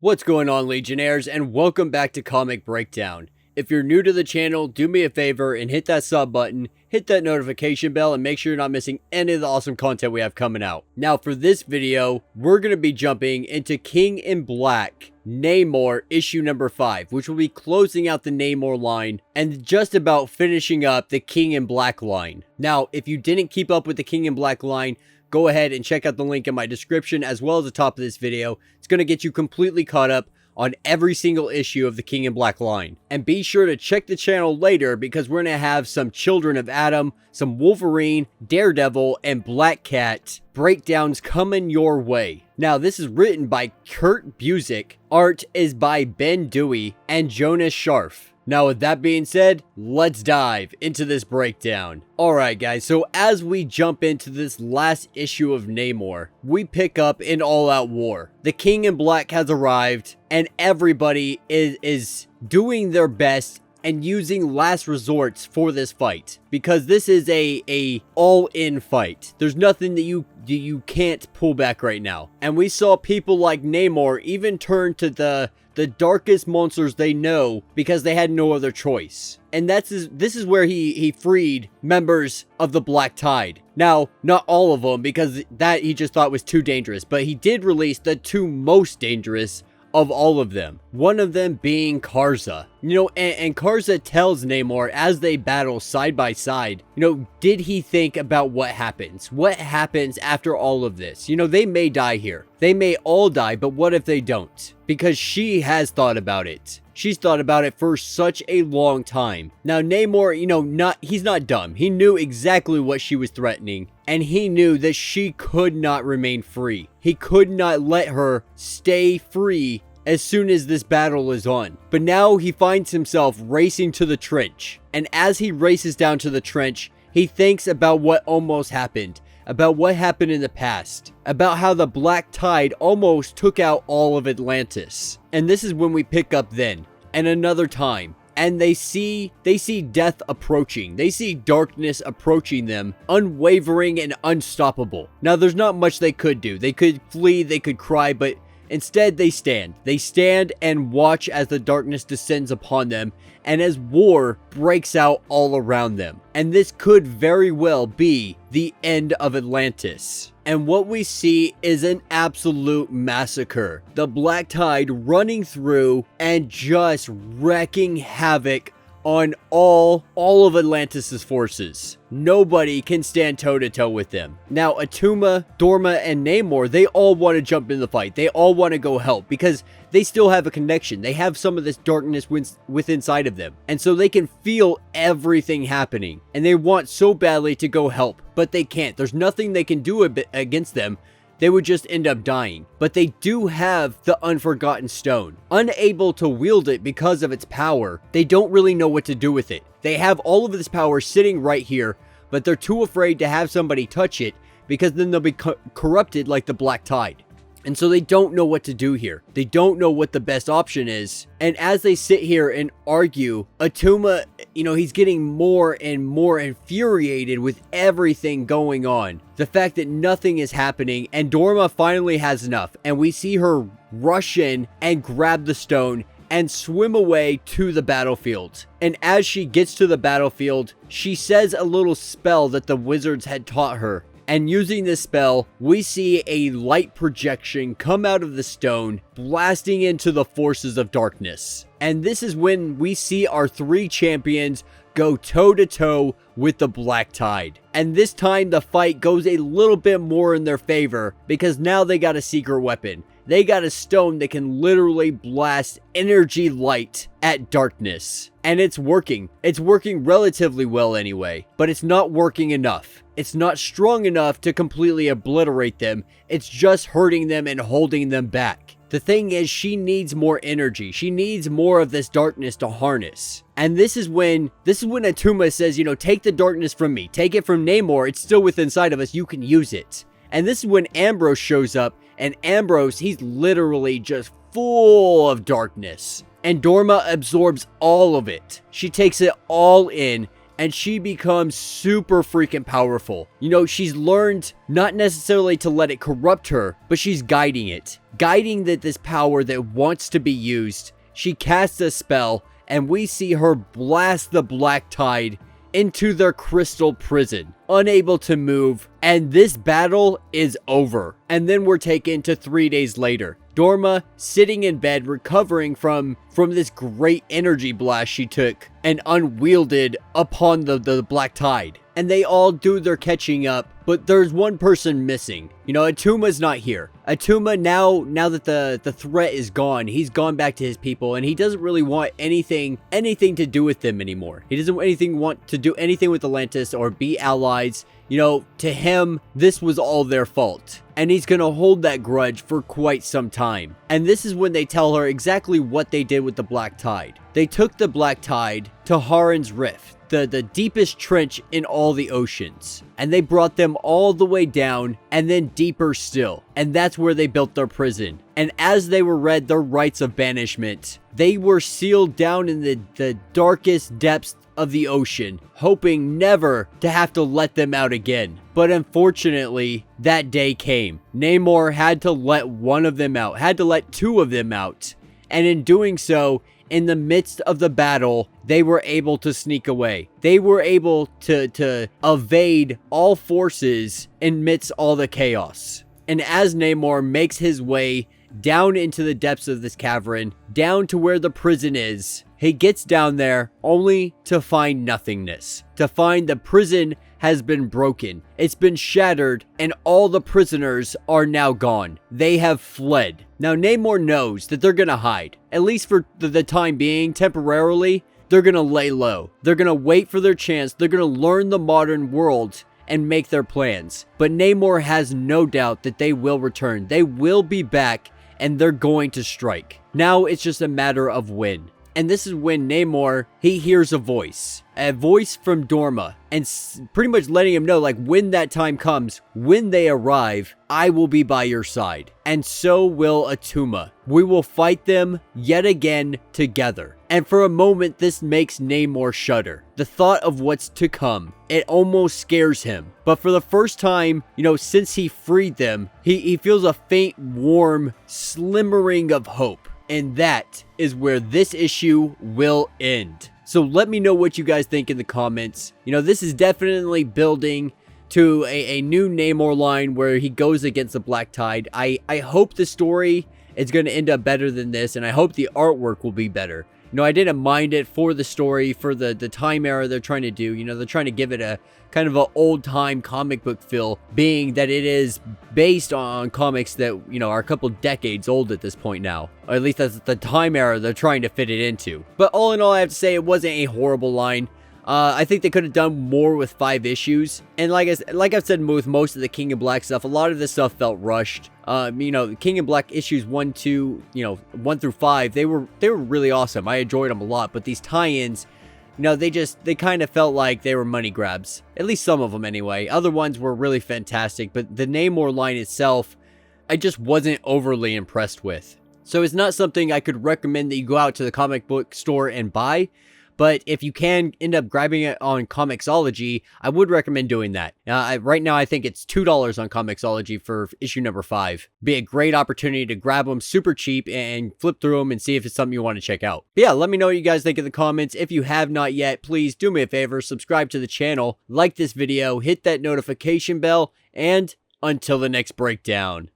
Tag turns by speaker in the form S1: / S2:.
S1: What's going on, Legionnaires, and welcome back to Comic Breakdown. If you're new to the channel, do me a favor and hit that sub button, hit that notification bell, and make sure you're not missing any of the awesome content we have coming out. Now, for this video, we're going to be jumping into King in Black, Namor, issue number 5, which will be closing out the Namor line and just about finishing up the King in Black line. Now, if you didn't keep up with the King in Black line, go ahead and check out the link in my description as well as the top of this video. It's going to get you completely caught up on every single issue of the King in Black line. And be sure to check the channel later because we're going to have some Children of Atom, some Wolverine, Daredevil, and Black Cat breakdowns coming your way. Now, this is written by Kurt Busiek, art is by Ben Dewey and Jonas Scharf. Now, with that being said, let's dive into this breakdown. Alright guys, so as we jump into this last issue of Namor, we pick up in all-out war. The King in Black has arrived, and everybody is doing their best and using last resorts for this fight. Because this is a all-in fight. There's nothing that you can't pull back right now. And we saw people like Namor even turn to the darkest monsters they know because they had no other choice. And this is where he freed members of the Black Tide. Now, not all of them because that he just thought was too dangerous, but he did release the two most dangerous of all of them. One of them being Karza. And Karza tells Namor as they battle side by side, did he think about what happens? What happens after all of this? They may die here. They may all die, but what if they don't? Because she has thought about it. She's thought about it for such a long time. Now, Namor, he's not dumb. He knew exactly what she was threatening, and he knew that she could not remain free. He could not let her stay free as soon as this battle is on. But now he finds himself racing to the trench. And as he races down to the trench, he thinks about what almost happened. About what happened in the past. About how the Black Tide almost took out all of Atlantis. And this is when we pick up then. And another time. And they see death approaching. They see darkness approaching them, unwavering and unstoppable. Now, there's not much they could do. They could flee, they could cry, but instead they stand. They stand and watch as the darkness descends upon them and as war breaks out all around them. And this could very well be the end of Atlantis. And what we see is an absolute massacre. The Black Tide running through and just wreaking havoc on all of Atlantis' forces. Nobody can stand toe-to-toe with them. Now, Attuma, Dorma, and Namor, they all want to jump in the fight. They all want to go help because they still have a connection. They have some of this darkness within inside of them. And so they can feel everything happening. And they want so badly to go help, but they can't. There's nothing they can do against them. They would just end up dying. But they do have the Unforgotten Stone. Unable to wield it because of its power, they don't really know what to do with it. They have all of this power sitting right here, but they're too afraid to have somebody touch it because then they'll be corrupted like the Black Tide. And so they don't know what to do here. They don't know what the best option is. And as they sit here and argue, Attuma, he's getting more and more infuriated with everything going on. The fact that nothing is happening, and Dorma finally has enough. And we see her rush in and grab the stone and swim away to the battlefield. And as she gets to the battlefield, she says a little spell that the wizards had taught her. And using this spell, we see a light projection come out of the stone, blasting into the forces of darkness. And this is when we see our three champions go toe-to-toe with the Black Tide. And this time the fight goes a little bit more in their favor because now they got a secret weapon. They got a stone that can literally blast energy light at darkness. And it's working. It's working relatively well anyway, but it's not working enough. It's not strong enough to completely obliterate them. It's just hurting them and holding them back. The thing is, she needs more energy. She needs more of this darkness to harness. And this is when Attuma says, take the darkness from me. Take it from Namor. It's still within inside of us. You can use it. And this is when Ambrose shows up. And Ambrose, he's literally just full of darkness. And Dorma absorbs all of it. She takes it all in and she becomes super freaking powerful. You know, she's learned not necessarily to let it corrupt her, but she's guiding it. Guiding this power that wants to be used. She casts a spell, and we see her blast the black tide into their crystal prison, unable to move, and this battle is over. And then we're taken to 3 days later. Dorma sitting in bed recovering from this great energy blast she took and unwielded upon the black tide. And they all do their catching up, but there's one person missing. You know, Attuma's not here. Attuma, now that the threat is gone, he's gone back to his people, and he doesn't really want anything to do with them anymore. He doesn't want to do anything with Atlantis or be allies. You know, to him, this was all their fault. And he's gonna hold that grudge for quite some time. And this is when they tell her exactly what they did with the black tide. They took the black tide to Haren's Rift, the deepest trench in all the oceans. And they brought them all the way down and then deeper still. And that's where they built their prison. And as they were read their rites of banishment, they were sealed down in the darkest depths of the ocean, hoping never to have to let them out again. But unfortunately, that day came. Namor had to let one of them out, had to let two of them out. And in doing so, in the midst of the battle, they were able to sneak away. They were able to evade all forces amidst all the chaos. And as Namor makes his way down into the depths of this cavern, down to where the prison is, he gets down there only to find nothingness. To find the prison has been broken. It's been shattered, and all the prisoners are now gone. They have fled. Now Namor knows that they're gonna hide. At least for the time being, temporarily, they're gonna lay low. They're gonna wait for their chance. They're gonna learn the modern world and make their plans. But Namor has no doubt that they will return. They will be back, and they're going to strike. Now it's just a matter of when. And this is when Namor, he hears a voice from Dorma, and pretty much letting him know, like, when that time comes, when they arrive, I will be by your side. And so will Attuma. We will fight them yet again together. And for a moment, this makes Namor shudder. The thought of what's to come, it almost scares him. But for the first time, you know, since he freed them, he feels a faint, warm, slimmering of hope. And that is where this issue will end. So let me know what you guys think in the comments. You know, this is definitely building to a new Namor line where he goes against the Black Tide. I hope the story is going to end up better than this, and I hope the artwork will be better. You know, I didn't mind it for the story, for the time era they're trying to do. You know, they're trying to give it a kind of an old-time comic book feel, being that it is based on comics that, you know, are a couple decades old at this point now. Or at least that's the time era they're trying to fit it into. But all in all, I have to say it wasn't a horrible line. I think they could have done more with 5 issues. And like I've said with most of the King in Black stuff, a lot of this stuff felt rushed. You know, King in Black issues 1, 2, you know, 1 through 5, they were really awesome. I enjoyed them a lot. But these tie-ins, you know, they kind of felt like they were money grabs. At least some of them anyway. Other ones were really fantastic. But the Namor line itself, I just wasn't overly impressed with. So it's not something I could recommend that you go out to the comic book store and buy. But if you can end up grabbing it on Comixology, I would recommend doing that. Right now, I think it's $2 on Comixology for issue number 5. Be a great opportunity to grab them super cheap and flip through them and see if it's something you want to check out. But yeah, let me know what you guys think in the comments. If you have not yet, please do me a favor, subscribe to the channel, like this video, hit that notification bell, and until the next breakdown.